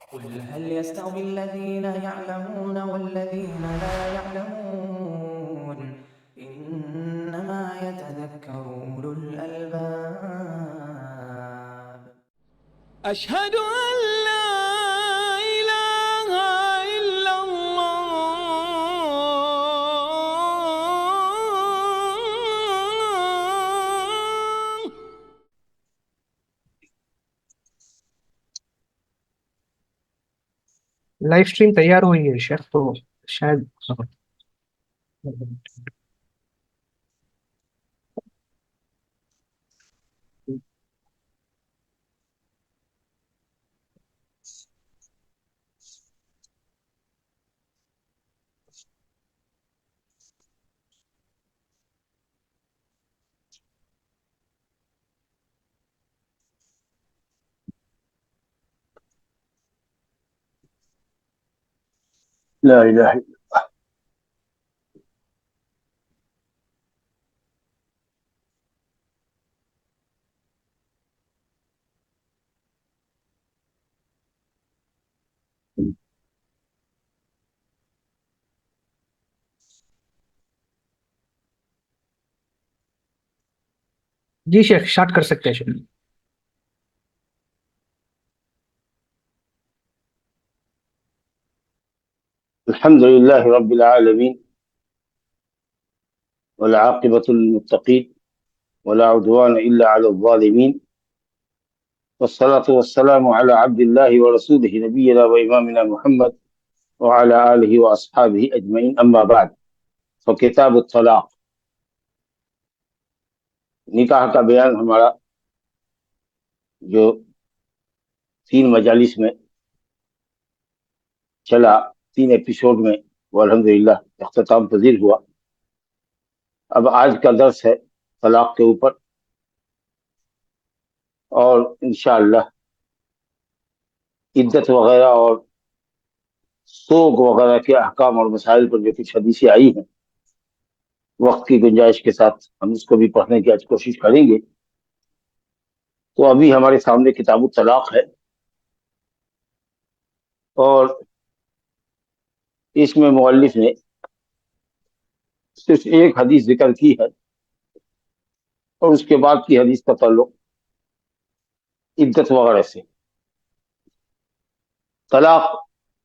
قل هل يستوي الذين يعلمون والذين لا يعلمون إنما يتذكر أولو الألباب. أشهد أن لا إله إلا الله. لائف اسٹریم تیار ہوئی ہے شیخ، تو شاید لا إله إلا جی شیخ اسٹارٹ کر سکتے ہیں شیخ۔ الحمد لله رب العالمين والعاقبة للمتقين ولا عدوان إلا على الظالمين والصلاة والسلام على عبد الله ورسوله نبينا وإمامنا محمد وعلى آله وأصحابه أجمعين، أما بعد، فكتاب الطلاق، نکاح کا بیان ہمارا جو 3 مجالس میں چلا، 3 ایپیسوڈ میں وہ الحمدللہ اختتام پذیر ہوا۔ اب آج کا درس ہے طلاق کے اوپر، اور انشاءاللہ عدت وغیرہ اور سوگ وغیرہ کے احکام اور مسائل پر جو کچھ حدیثیں آئی ہیں، وقت کی گنجائش کے ساتھ ہم اس کو بھی پڑھنے کی آج کوشش کریں گے۔ تو ابھی ہمارے سامنے کتاب الطلاق ہے، اور اس میں مؤلف نے صرف ایک حدیث ذکر کی ہے، اور اس کے بعد کی حدیث کا تعلق عدت وغیرہ سے۔ طلاق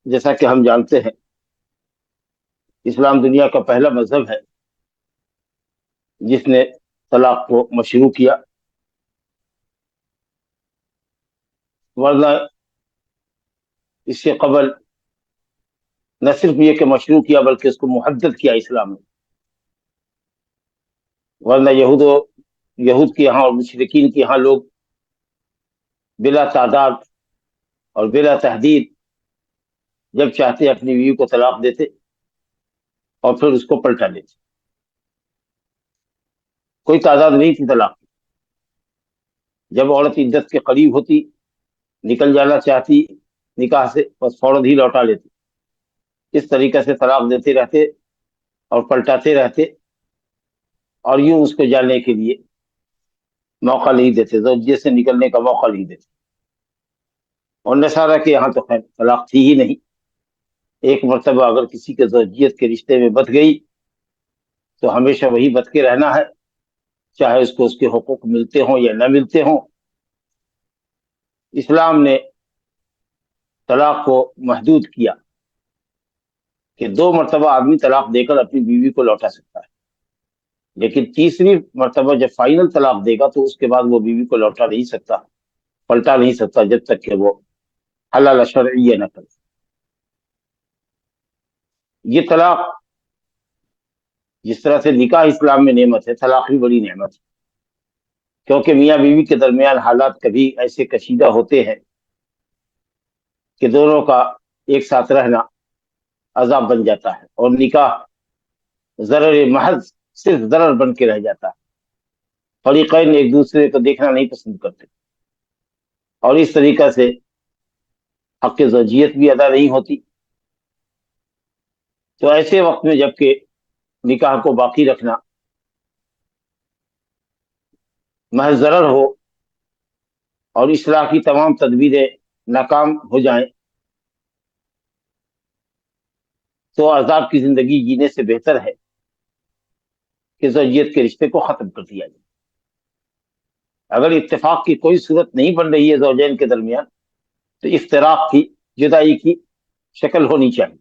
جیسا کہ ہم جانتے ہیں اسلام دنیا کا پہلا مذہب ہے جس نے طلاق کو مشروع کیا، ورنہ اس سے قبل نہ صرف یہ کہ مشروع کیا بلکہ اس کو محدد کیا اسلام نے، ورنہ یہود کے یہاں اور مشرکین کے یہاں لوگ بلا تعداد اور بلا تحدید جب چاہتے اپنی بیوی کو طلاق دیتے اور پھر اس کو پلٹا دیتے، کوئی تعداد نہیں تھی طلاق کی۔ جب عورت عدت کے قریب ہوتی، نکل جانا چاہتی نکاح سے، بس فوراً ہی لوٹا لیتی۔ اس طریقے سے طلاق دیتے رہتے اور پلٹاتے رہتے، اور یوں اس کو جاننے کے لیے موقع نہیں دیتے، زوجیت سے نکلنے کا موقع نہیں دیتے۔ اور نصارہ کے یہاں تو خیر طلاق تھی ہی نہیں، ایک مرتبہ اگر کسی کے زوجیت کے رشتے میں بت گئی تو ہمیشہ وہی بت کے رہنا ہے، چاہے اس کو اس کے حقوق ملتے ہوں یا نہ ملتے ہوں۔ اسلام نے طلاق کو محدود کیا کہ 2 مرتبہ آدمی طلاق دے کر اپنی بیوی کو لوٹا سکتا ہے، لیکن تیسری مرتبہ جب فائنل طلاق دے گا تو اس کے بعد وہ بیوی کو لوٹا نہیں سکتا، پلٹا نہیں سکتا، جب تک کہ وہ حلال شرعیہ نہ کرے۔ یہ طلاق جس طرح سے نکاح اسلام میں نعمت ہے، طلاق بھی بڑی نعمت ہے، کیونکہ میاں بیوی کے درمیان حالات کبھی ایسے کشیدہ ہوتے ہیں کہ دونوں کا ایک ساتھ رہنا عذاب بن جاتا ہے، اور نکاح ضرر محض صرف ضرر بن کے رہ جاتا ہے۔ فریقین ایک دوسرے کو دیکھنا نہیں پسند کرتے، اور اس طریقہ سے حق زوجیت بھی ادا نہیں ہوتی۔ تو ایسے وقت میں جب کہ نکاح کو باقی رکھنا محض ضرر ہو اور اصلاح کی تمام تدبیریں ناکام ہو جائیں، تو عذاب کی زندگی جینے سے بہتر ہے کہ زوجیت کے رشتے کو ختم کر دیا جائے۔ اگر اتفاق کی کوئی صورت نہیں بن رہی ہے زوجین کے درمیان تو افتراق کی، جدائی کی شکل ہونی چاہیے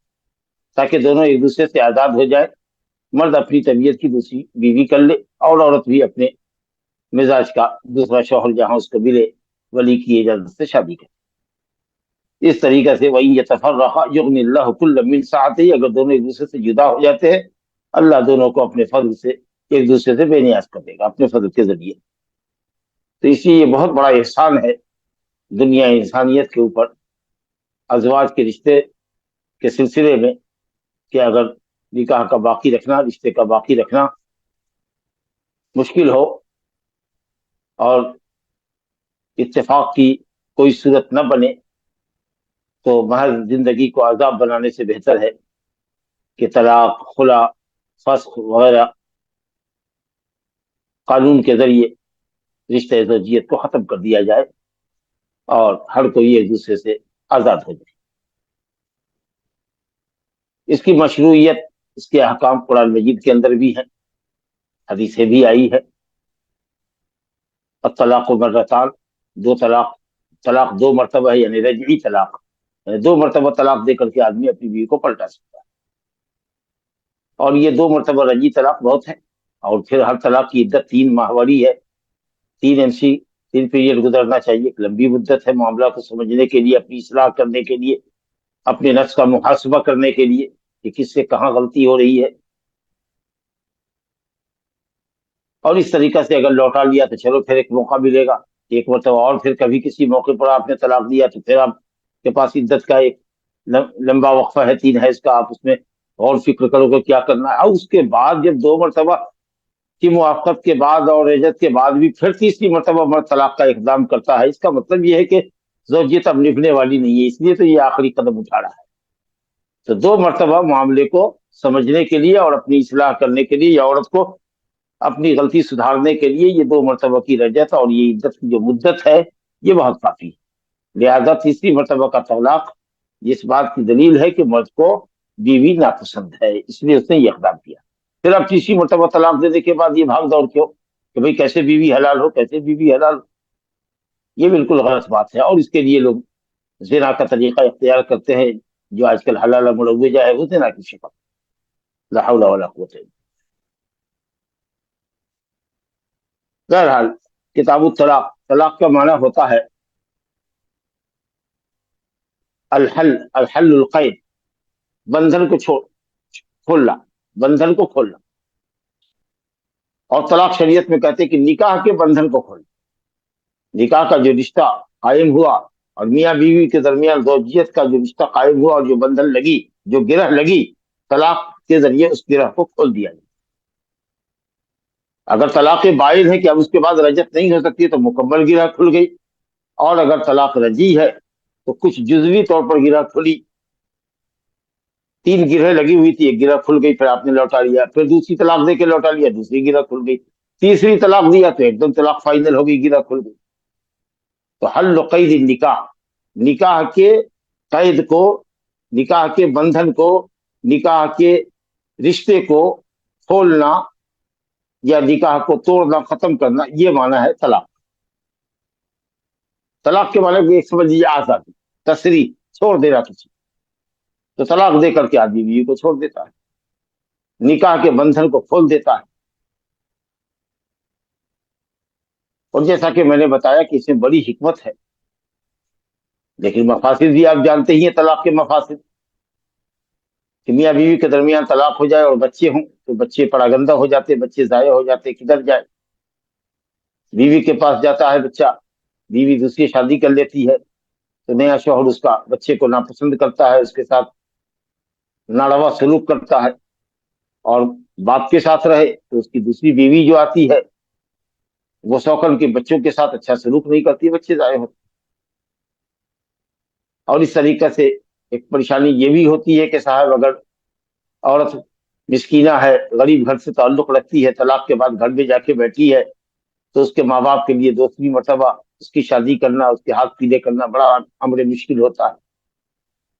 تاکہ دونوں ایک دوسرے سے آزاد ہو جائے۔ مرد اپنی طبیعت کی دوسری بیوی کر لے اور عورت بھی اپنے مزاج کا دوسرا شوہر جہاں اس کو ملے ولی کی اجازت سے شادی کرے۔ اس طریقے سے وَإِن يَتَفَرَّقَا يُغْنِ اللَّهُ كُلًّا مِنْ سَعَتِهِ، اگر دونوں ایک دوسرے سے جدا ہو جاتے ہیں اللہ دونوں کو اپنے فضل سے ایک دوسرے سے بے نیاز کر دے گا اپنے فضل کے ذریعے۔ تو اس لیے یہ بہت بڑا احسان ہے دنیا انسانیت کے اوپر ازواج کے رشتے کے سلسلے میں کہ اگر نکاح کا باقی رکھنا، رشتے کا باقی رکھنا مشکل ہو اور اتفاق کی کوئی صورت نہ بنے تو محض زندگی کو عذاب بنانے سے بہتر ہے کہ طلاق، خلا، فسخ وغیرہ قانون کے ذریعے رشتہ زوجیت کو ختم کر دیا جائے اور ہر کوئی ایک دوسرے سے آزاد ہو جائے۔ اس کی مشروعیت، اس کے احکام قرآن مجید کے اندر بھی ہیں، حدیثیں بھی آئی ہے۔ الطلاق مرتان، دو طلاق، طلاق دو مرتبہ ہے یعنی رجعی طلاق، یعنی دو مرتبہ طلاق دے کر کے آدمی اپنی بیوی کو پلٹا سکتا ہے، اور یہ دو مرتبہ رجعی طلاق بہت ہے۔ اور پھر ہر طلاق کی عدت 3 ماہواری ہے، 3 پیریڈ گزرنا چاہیے۔ ایک لمبی مدت ہے معاملہ کو سمجھنے کے لیے، اپنی اصلاح کرنے کے لیے، اپنے نفس کا محاسبہ کرنے کے لیے کہ کس سے کہاں غلطی ہو رہی ہے، اور اس طریقہ سے اگر لوٹا لیا تو چلو پھر ایک موقع ملے گا ایک مرتبہ، اور پھر کبھی کسی موقع پر آپ نے طلاق دیا تو پھر آپ کے پاس عدت کا ایک لمبا وقفہ ہے 3 حیض کا، آپ اس میں غور فکر کرو کہ کیا کرنا ہے۔ اور اس کے بعد جب 2 مرتبہ کی موافقت کے بعد اور عزت کے بعد بھی پھر تیسری مرتبہ مرد طلاق کا اقدام کرتا ہے، اس کا مطلب یہ ہے کہ زوجیت اب نبھنے والی نہیں ہے، اس لیے تو یہ آخری قدم اٹھا رہا ہے۔ تو 2 مرتبہ معاملے کو سمجھنے کے لیے اور اپنی اصلاح کرنے کے لیے یا عورت کو اپنی غلطی سدھارنے کے لیے یہ 2 مرتبہ کی رجعت اور یہ عدت کی جو مدت ہے یہ بہت کافی ہے۔ لہذا تیسری مرتبہ کا طلاق اس بات کی دلیل ہے کہ مرد کو بیوی ناپسند ہے، اس لیے اس نے یہ اقدام کیا۔ پھر اب تیسری مرتبہ طلاق دینے کے بعد یہ بھاگ دوڑ کیوں کہ بھئی کیسے بیوی حلال ہو، کیسے بیوی حلال ہو، یہ بالکل غلط بات ہے۔ اور اس کے لیے لوگ زنا کا طریقہ اختیار کرتے ہیں، جو آج کل حلال مروجہ ہے وہ زنا کی شکل، لا حول ولا قوت الا باللہ۔ بہرحال کتاب الطلاق، طلاق کا معنی ہوتا ہے الحل القید، بندھن کو کھولنا، بندھن کو کھولنا۔ اور طلاق شریعت میں کہتے ہیں کہ نکاح کے بندھن کو کھولنا، نکاح کا جو رشتہ قائم ہوا اور میاں بیوی کے درمیان زوجیت کا جو رشتہ قائم ہوا اور جو بندھن لگی، جو گرہ لگی، طلاق کے ذریعے اس گرہ کو کھول دیا جائے۔ اگر طلاق بائن ہے کہ اب اس کے بعد رجعت نہیں ہو سکتی تو مکمل گرہ کھل گئی، اور اگر طلاق رجعی ہے تو کچھ جزوی طور پر گرہ کھلی، 3 گرہیں لگی ہوئی تھی، ایک گرہ کھل گئی، پھر آپ نے لوٹا لیا، پھر دوسری طلاق دے کے لوٹا لیا، دوسری گرہ کھل گئی، تیسری طلاق دیا تو ایک دم طلاق فائنل ہو گئی، گرہ کھل گئی۔ تو حل قید النکاح، نکاح کے قید کو، نکاح کے بندھن کو، نکاح کے رشتے کو کھولنا یا نکاح کو توڑنا، ختم کرنا، یہ معنی ہے طلاق۔ طلاق کے معنی ایک سمجھ لیجیے آزادی، تصریح، چھوڑ دینا کسی، تو طلاق دے کر کے آدمی بیوی کو چھوڑ دیتا ہے، نکاح کے بندھن کو کھول دیتا ہے۔ اور جیسا کہ میں نے بتایا کہ اس میں بڑی حکمت ہے، لیکن مفاسد بھی آپ جانتے ہی ہیں، طلاق کے مفاسد کہ میاں بیوی کے درمیان طلاق ہو جائے اور بچے ہوں تو بچے پراگندہ ہو جاتے، بچے ضائع ہو جاتے، کدھر جائے؟ بیوی کے پاس جاتا ہے بچہ، بیوی دوسری شادی کر لیتی ہے تو نیا شوہر اس کا بچے کو ناپسند کرتا ہے، اس کے ساتھ ناروا سلوک کرتا ہے، اور باپ کے ساتھ رہے تو اس کی دوسری بیوی جو آتی ہے وہ شوقن کے بچوں کے ساتھ اچھا سلوک نہیں کرتی، بچے ضائع ہوتے۔ اور اس طریقے سے ایک پریشانی یہ بھی ہوتی ہے کہ صاحب اگر عورت مسکینہ ہے، غریب گھر سے تعلق رکھتی ہے، طلاق کے بعد گھر میں جا کے بیٹھی ہے تو اس کے ماں باپ کے لیے دوسری مرتبہ اس کی شادی کرنا، اس کے ہاتھ پیلے کرنا بڑا امر مشکل ہوتا ہے۔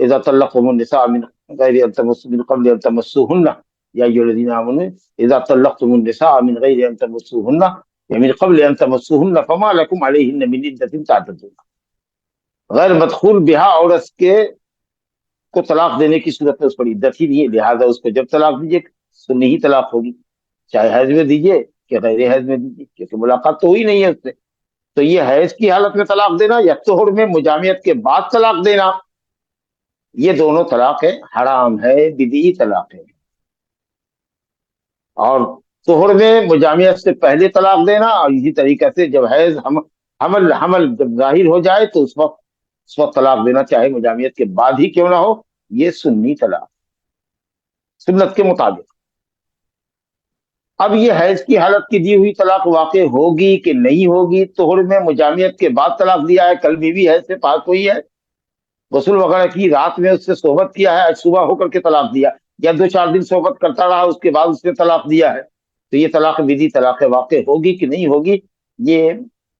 اذا طلقتم النساء من غیر ان تمسوا من قبل ان تمسوهن یا ایھا الذین آمنوا اذا طلقتم النساء من غیر ان تمسوهن یا من قبل ان تمسوهن فما لكم علیہن من عدۃ تعتدون. غیر مدخول بہا عورت کے کو طلاق دینے کی صورت میں اس پر عدت ہی نہیں ہے، لہٰذا اس کو جب طلاق دیجیے سنی ہی طلاق ہوگی، چاہے حیض میں دیجیے کہ غیر حیض میں دیجیے، کیونکہ ملاقات تو ہوئی نہیں ہے اس سے. تو یہ حیض کی حالت میں طلاق دینا یا طہر میں مجامعت کے بعد طلاق دینا، یہ دونوں طلاق ہے حرام ہے، بدعی طلاق ہے. اور طہر میں مجامعت سے پہلے طلاق دینا، اور اسی طریقے سے جب حیض حمل جب ظاہر ہو جائے تو اس وقت طلاق دینا، چاہے مجامعت کے بعد ہی کیوں نہ ہو، یہ سنی طلاق سنت کے مطابق. اب یہ حیض کی حالت کی دی ہوئی طلاق واقع ہوگی کہ نہیں ہوگی؟ طہر میں مجامعت کے بعد طلاق دیا ہے، کل بھی حیض سے پاک ہوئی ہے، غسل وغیرہ کی، رات میں اس سے صحبت کیا ہے، صبح ہو کر کے طلاق دیا، یا 2-4 دن صحبت کرتا رہا اس کے بعد اس نے طلاق دیا ہے، تو یہ طلاق بدعی طلاق واقع ہوگی کہ نہیں ہوگی؟ یہ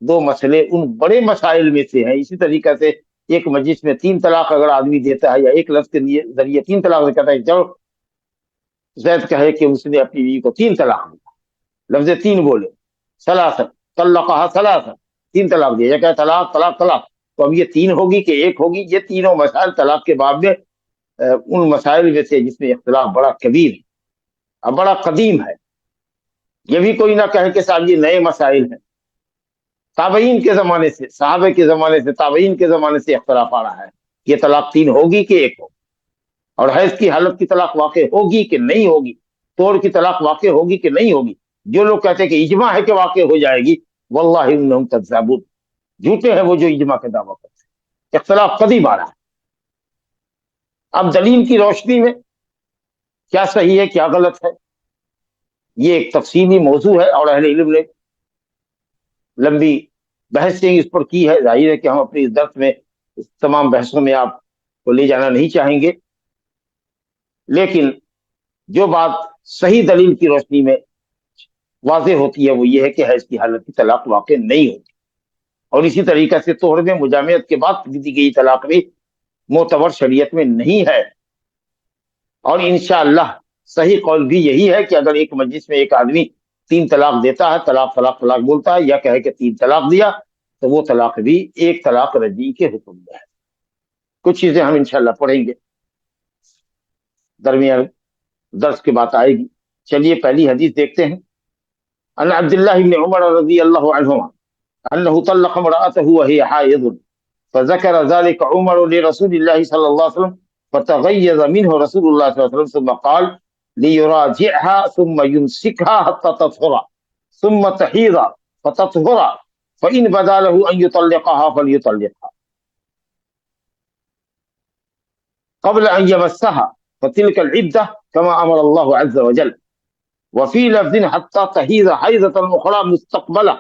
دو مسئلے ان بڑے مسائل میں سے ہیں. اسی طریقے سے ایک مجلس میں 3 طلاق اگر آدمی دیتا ہے، یا ایک لفظ کے ذریعے 3 طلاق کہتا ہے، چلو زید کہے کہ اس نے اپنی بیوی کو 3 طلاق دیا، لفظ 3 بولے، ثلاثا طلقها ثلاثا، 3 طلاق دیا، یا کہ طلاق طلاق طلاق. تو اب یہ 3 ہوگی کہ 1 ہوگی؟ یہ تینوں مسائل طلاق کے باب میں ان مسائل میں سے جس میں اختلاف بڑا کبیر ہے اور بڑا قدیم ہے. یہ بھی کوئی نہ کہے کہ صاحب یہ نئے مسائل ہیں، تابعین کے زمانے سے، صحابہ کے زمانے سے، تابعین کے زمانے سے اختلاف آ رہا ہے. یہ طلاق 3 ہوگی کہ 1 ہوگی؟ اور حیض کی حالت کی طلاق واقع ہوگی کہ نہیں ہوگی؟ طہر کی طلاق واقع ہوگی کہ نہیں ہوگی؟ جو لوگ کہتے ہیں کہ اجماع ہے کہ واقع ہو جائے گی، واللہ انہم کذابون، جھوٹے ہیں وہ جو اجماع کا دعویٰ کرتے ہیں. اختلاف قدیم آ رہا ہے. اب دلیل کی روشنی میں کیا صحیح ہے کیا غلط ہے، یہ ایک تفصیلی موضوع ہے، اور اہل علم نے لمبی بحث سے اس پر کی ہے. ظاہر ہے کہ ہم اپنے اس درس میں اس تمام بحثوں میں آپ کو لے جانا نہیں چاہیں گے، لیکن جو بات صحیح دلیل کی روشنی میں واضح ہوتی ہے وہ یہ ہے کہ حیض کی حالت کی طلاق واقع نہیں ہوتی. اور اسی طریقے سے طہر میں مجامعت کے بعد دی گئی طلاق بھی معتبر شریعت میں نہیں ہے. اور انشاءاللہ صحیح قول بھی یہی ہے کہ اگر ایک مجلس میں ایک آدمی 3 طلاق دیتا ہے، طلاق طلاق طلاق بولتا ہے، یا کہے کہ 3 طلاق دیا، تو وہ طلاق بھی 1 طلاق رجعی کے حکم میں ہے. کچھ چیزیں ہم انشاءاللہ پڑھیں گے، درمیان درس کی بات آئے گی. چلیے پہلی حدیث دیکھتے ہیں. ان عبداللہ بن عمر رضی اللہ عنہما انه طلق امرأته وهي حائض فذكر ذلك عمر لرسول الله صلى الله عليه وسلم فتغيظ منه رسول الله صلى الله عليه وسلم ثم قال ليراجعها ثم يمسكها حتى تطهر ثم تحيض فتطهر فإن بدا له أن يطلقها فليطلقها قبل أن يمسها فتلك العدة كما أمر الله عز وجل. وفي لفظ حتى تحيض حيضة أخرى مستقبلة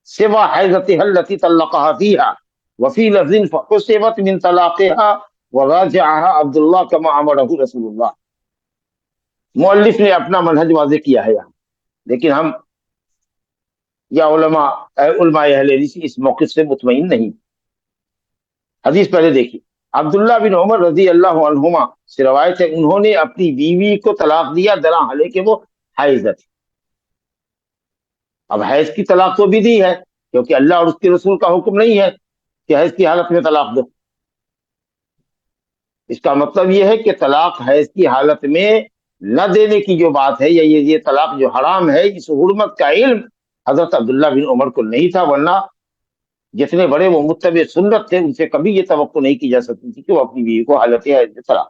سوى حيضتها التي طلقها فيها. وفي لفظ فحسبت من طلاقها وراجعها عبد الله كما امره رسول اللہ. مؤلف نے اپنا منہج واضح کیا ہے یہاں، لیکن ہم یا علماء اہل حدیث اس موقف سے مطمئن نہیں. حدیث پہلے دیکھیے. عبداللہ بن عمر رضی اللہ عنہما سے روایت ہے، انہوں نے اپنی بیوی کو طلاق دیا درا حالے کہ وہ حائض تھی. اب حیض کی طلاق تو بھی دی ہے، کیونکہ اللہ اور اس کے رسول کا حکم نہیں ہے کہ حیض کی حالت میں طلاق دو. اس کا مطلب یہ ہے کہ طلاق حیض کی حالت میں نہ دینے کی جو بات ہے، یا یہ طلاق جو حرام ہے، اس حرمت کا علم حضرت عبداللہ بن عمر کو نہیں تھا، ورنہ جتنے بڑے وہ متبع سنت تھے ان سے کبھی یہ توقع نہیں کی جا سکتی تھی کہ وہ اپنی بیوی کو حالت حیض میں طلاق.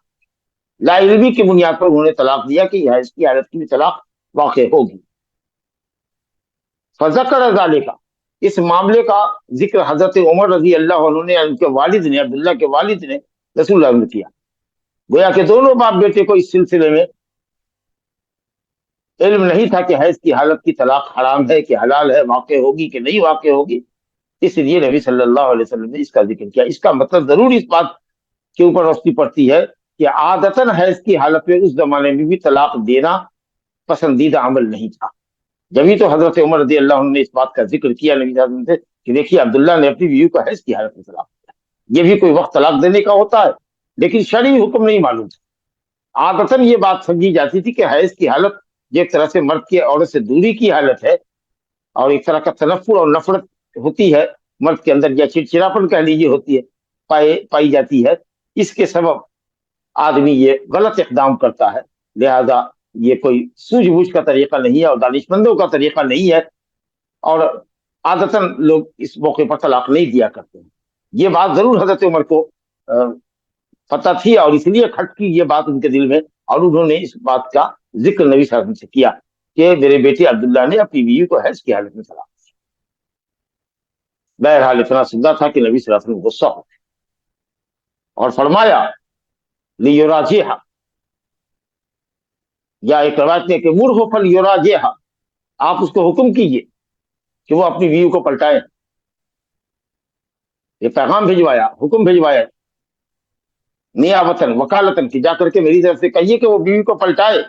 لا علمی کی بنیاد پر انہوں نے طلاق دیا کہ حیض کی حالت کی بھی طلاق واقع ہوگی. فذکر ذالک، اس معاملے کا ذکر حضرت عمر رضی اللہ عنہ نے، ان کے والد نے، عبداللہ کے والد نے رسول اللہ نے کیا. گویا کہ دونوں باپ بیٹے کو اس سلسلے میں علم نہیں تھا کہ حیض کی حالت کی طلاق حرام ہے کہ حلال ہے، واقع ہوگی کہ نہیں واقع ہوگی. اس لیے نبی صلی اللہ علیہ وسلم نے اس کا ذکر کیا. اس کا مطلب ضرور اس بات کے اوپر روشنی پڑتی ہے کہ عادتاً حیض کی حالت میں اس زمانے میں بھی طلاق دینا پسندیدہ عمل نہیں تھا. جبھی تو حضرت عمر رضی اللہ عنہ نے اس بات کا ذکر کیا نبی صلی اللہ علیہ وسلم سے کہ دیکھیے عبداللہ نے اپنی بیوی کو حیض کی حالت میں طلاق دیا. یہ بھی کوئی وقت طلاق دینے کا ہوتا ہے لیکن شرعی حکم نہیں معلوم تھا۔ عادتاً یہ بات سمجھی جاتی تھی کہ حیض کی حالت جو ایک طرح سے مرد کی عورت سے دوری کی حالت ہے اور ایک طرح کا تنفر اور نفرت ہوتی ہے مرد کے اندر، یا چڑچڑاپن کہہ لیجیے ہوتی ہے، پائی جاتی ہے، اس کے سبب آدمی یہ غلط اقدام کرتا ہے۔ لہذا یہ کوئی سوجھ بوجھ کا طریقہ نہیں ہے اور دانشمندوں کا طریقہ نہیں ہے، اور عادتاً لوگ اس موقع پر طلاق نہیں دیا کرتے ہیں۔ یہ بات ضرور حضرت عمر کو پتہ تھی، اور اس لیے کھٹ کی یہ بات ان کے دل میں، اور انہوں نے اس بات کا ذکر نبی صلی اللہ علیہ وسلم سے کیا کہ میرے بیٹے عبداللہ نے اپنی بیوی کو حیض کی حالت میں طلاق دی۔ بہرحال اتنا سنتا تھا کہ نبی صلی اللہ علیہ وسلم غصہ ہو گئے اور فرمایا لیراجعها، یا ایک روایت میں کہ مرہ فلیراجعها، آپ اس کو حکم کیجئے کہ وہ اپنی بیوی کو پلٹائے۔ یہ پیغام بھجوایا، حکم بھجوایا نیابتاً، وکالتاً، کہ جا کر کے میری طرف سے کہیے کہ وہ بیوی کو پلٹائے۔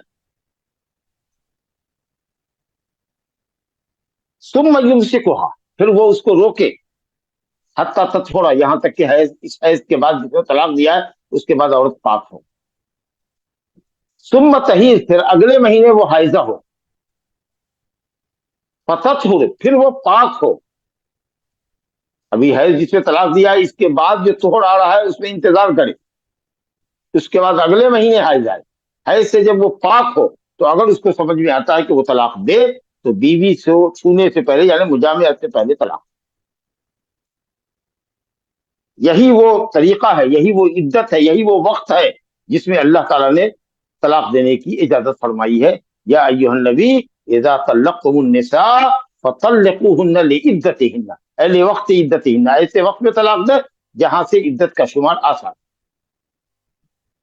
ثم یمسکها، پھر وہ اس کو روکے، حتی تطہر، یہاں تک کہ اس حیض کے بعد جس نے طلاق دیا ہے اس کے بعد عورت پاک ہو۔ ثم تحیض، پھر اگلے مہینے وہ حائضہ ہو۔ فتطہر، پھر وہ پاک ہو۔ ابھی حیض جس نے طلاق دیا ہے اس کے بعد جو طہر آ رہا ہے اس میں انتظار کرے، اس کے بعد اگلے مہینے حیض آئے۔ حیض سے جب وہ پاک ہو تو اگر اس کو سمجھ میں آتا ہے کہ وہ طلاق دے تو بیوی سے چھونے سے پہلے، یعنی مجامعت سے پہلے طلاق۔ یہی وہ طریقہ ہے، یہی وہ عدت ہے، یہی وہ وقت ہے جس میں اللہ تعالیٰ نے طلاق دینے کی اجازت فرمائی ہے۔ یا ایھا النبی اذا طلقتم النساء فطلقوهن لعدتهن، اے لوقت عدتهن، ایسے وقت میں طلاق دے جہاں سے عدت کا شمار آسان۔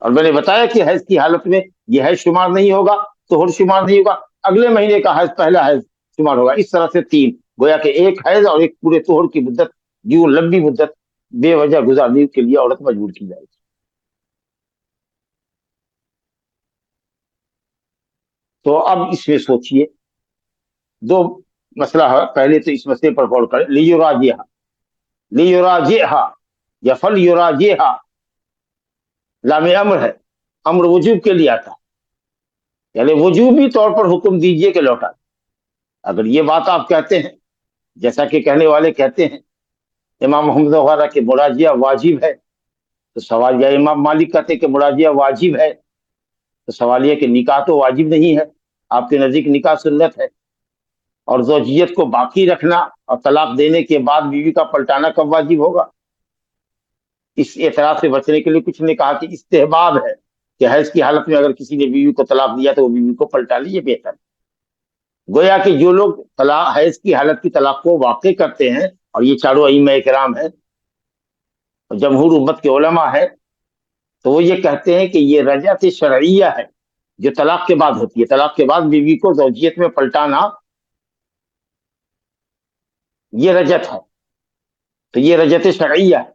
اور میں نے بتایا کہ حیض کی حالت میں یہ حیض شمار نہیں ہوگا، طہر شمار نہیں ہوگا، اگلے مہینے کا حیض پہلا حیض شمار ہوگا۔ اس طرح سے تین، گویا کہ ایک حیض اور ایک پورے طہر کی مدت، جو لمبی مدت بے وجہ گزارنے کے لیے عورت مجبور کی جائے گی۔ تو اب اس میں سوچئے، دو مسئلہ ہے، پہلے تو اس مسئلے پر غور کریں۔ لیراجعها یا فلیراجعها، لام امر ہے، امر وجوب کے لیے آتا ہے، یعنی وجوبی طور پر حکم دیجئے کہ لوٹا۔ اگر یہ بات آپ کہتے ہیں، جیسا کہ کہنے والے کہتے ہیں امام محمد وغیرہ کہ مراجعہ واجب ہے، تو سوال، یا امام مالک کہتے ہیں کہ مراجعہ واجب ہے، تو سوال یہ کہ نکاح تو واجب نہیں ہے، آپ کے نزدیک نکاح سنت ہے، اور زوجیت کو باقی رکھنا اور طلاق دینے کے بعد بیوی کا پلٹانا کب واجب ہوگا؟ اس اعتراض سے بچنے کے لیے کچھ نے کہا کہ استحباب ہے کہ حیض کی حالت میں اگر کسی نے بیوی کو طلاق دیا تو وہ بیوی کو پلٹا لی، یہ بہتر ہے۔ گویا کہ جو لوگ حیض کی حالت کی طلاق کو واقع کرتے ہیں، اور یہ چاروں ائمہ کرام ہیں، جمہور امت کے علماء ہیں، تو وہ یہ کہتے ہیں کہ یہ رجعت شرعیہ ہے جو طلاق کے بعد ہوتی ہے۔ طلاق کے بعد بیوی کو زوجیت میں پلٹانا یہ رجعت ہے، تو یہ رجعت شرعیہ ہے۔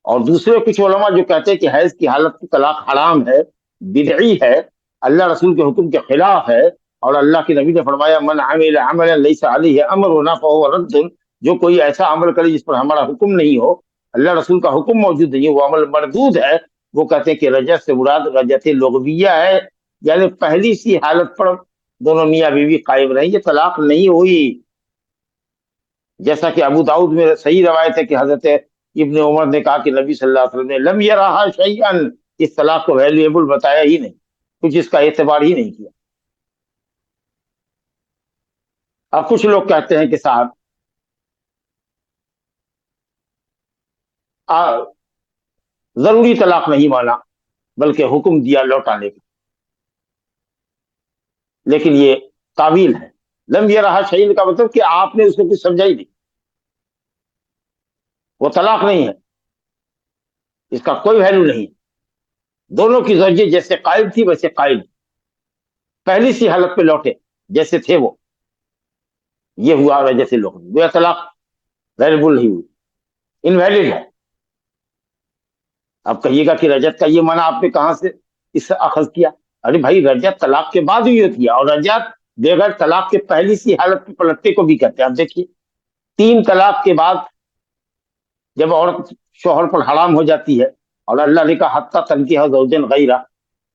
اور دوسرے کچھ علماء جو کہتے ہیں کہ حیض کی حالت کی طلاق حرام ہے، بدعی ہے، اللہ رسول کے حکم کے خلاف ہے، اور اللہ کے نبی نے فرمایا من عمل عملا لیس علیہ امرنا فهو رد، جو کوئی ایسا عمل کرے جس پر ہمارا حکم نہیں ہو، اللہ رسول کا حکم موجود نہیں ہے، وہ عمل مردود ہے۔ وہ کہتے ہیں کہ رجعت سے مراد رجعت لغویہ ہے، یعنی پہلی سی حالت پر دونوں میاں بیوی قائم رہیں، یہ طلاق نہیں ہوئی۔ جیسا کہ ابو داؤد میں صحیح روایت ہے کہ حضرت ابن عمر نے کہا کہ نبی صلی اللہ علیہ وسلم نے لم یرہا شیئا، اس طلاق کو ویلیبل بتایا ہی نہیں، کچھ اس کا اعتبار ہی نہیں کیا۔ اب کچھ لوگ کہتے ہیں کہ صاحب ضروری طلاق نہیں مانا بلکہ حکم دیا لوٹانے کا، لیکن یہ تعویل ہے۔ لم یرہا شیئا کا مطلب کہ آپ نے اس کو کچھ سمجھا ہی نہیں، وہ طلاق نہیں ہے، اس کا کوئی ویلیو نہیں۔ دونوں کی زوجیت جیسے قائم تھی ویسے قائم، پہلی سی حالت پہ لوٹے جیسے تھے وہ، یہ ہوا رجعت لغوی، وہ طلاق ویلیبل نہیں ہوئی، انویلڈ ہے۔ اب کہیے گا کہ رجعت کا یہ معنی آپ نے کہاں سے اس سے اخذ کیا؟ ارے بھائی، رجعت طلاق کے بعد ہوئی ہوتی ہے، اور رجعت بغیر طلاق کے پہلی سی حالت پہ پلٹنے کو بھی کہتے ہیں۔ اب دیکھیے، 3 طلاق کے بعد جب عورت شوہر پر حرام ہو جاتی ہے اور اللہ نے کہا حتی تنکیح زوجن غیرہ،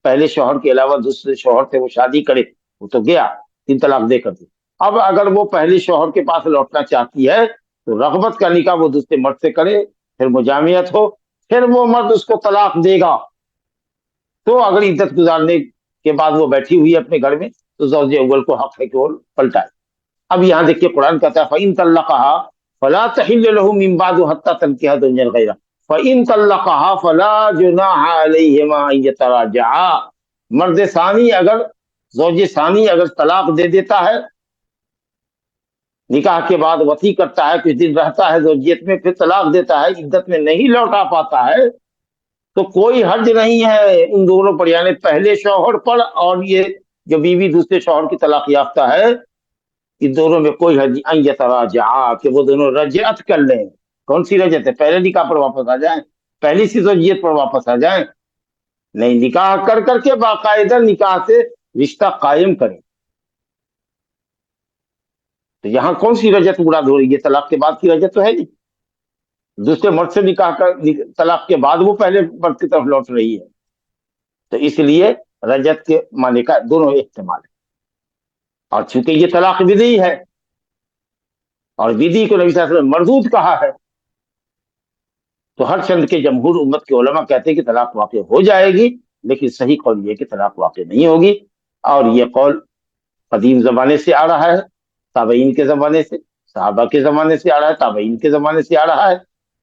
پہلے شوہر کے علاوہ دوسرے شوہر سے وہ شادی کرے، وہ تو گیا 3 طلاق دے کر دے۔ اب اگر وہ پہلے شوہر کے پاس لوٹنا چاہتی ہے تو رغبت کا نکاح وہ دوسرے مرد سے کرے، پھر مجامعت ہو، پھر وہ مرد اس کو طلاق دے گا، تو اگر عدت گزارنے کے بعد وہ بیٹھی ہوئی ہے اپنے گھر میں تو زوج اول کو حق ہے کہ وہ پلٹائے۔ اب یہاں دیکھیے قرآن کہتا ہے فَإِن طَلَّقَهَا فَلَا تَحِلُّ لَهُ مِن بَعْدُ حَتَّى تَنكِحَ زَوْجًا غَيْرَهُ فَإِن طَلَّقَهَا فَلَا جُنَاحَ عَلَيْهِمَا أَن يَتَرَاجَعَا۔ مرد ثانی اگر، زوج ثانی اگر طلاق دے دیتا ہے نکاح کے بعد، وصی کرتا ہے، کچھ دن رہتا ہے زوجیت میں، پھر طلاق دیتا ہے، عدت میں نہیں لوٹا پاتا ہے، تو کوئی حرج نہیں ہے ان دونوں پر، یعنی پہلے شوہر پر اور یہ جو بیوی دوسرے شوہر کی طلاق یافتہ ہے، ان دونوں میں کوئی حرج ان یتراجعا، کہ وہ دونوں رجعت کر لیں۔ کون سی رجعت ہے؟ پہلے نکاح پر واپس آ جائیں، پہلی سی زوجیت پر واپس آ جائیں، نہیں نکاح کر کر کے باقاعدہ نکاح سے رشتہ قائم کریں۔ تو یہاں کون سی رجعت مراد ہو رہی ہے؟ طلاق کے بعد کی رجعت تو ہے نہیں، دوسرے مرد سے نکاح کر طلاق کے بعد وہ پہلے مرد کی طرف لوٹ رہی ہے، تو اس لیے رجعت کے معنی کا دونوں احتمال ہے۔ اور چونکہ یہ طلاق بدعی ہے اور بدعی کو نبی صلی اللہ علیہ وسلم مردود کہا ہے، تو ہر چند کے جمہور امت کے علماء کہتے ہیں کہ طلاق واقع ہو جائے گی، لیکن صحیح قول یہ ہے کہ طلاق واقع نہیں ہوگی، اور یہ قول قدیم زمانے سے آ رہا ہے، تابعین کے زمانے سے، صحابہ کے زمانے سے آ رہا ہے، تابعین کے زمانے سے آ رہا ہے،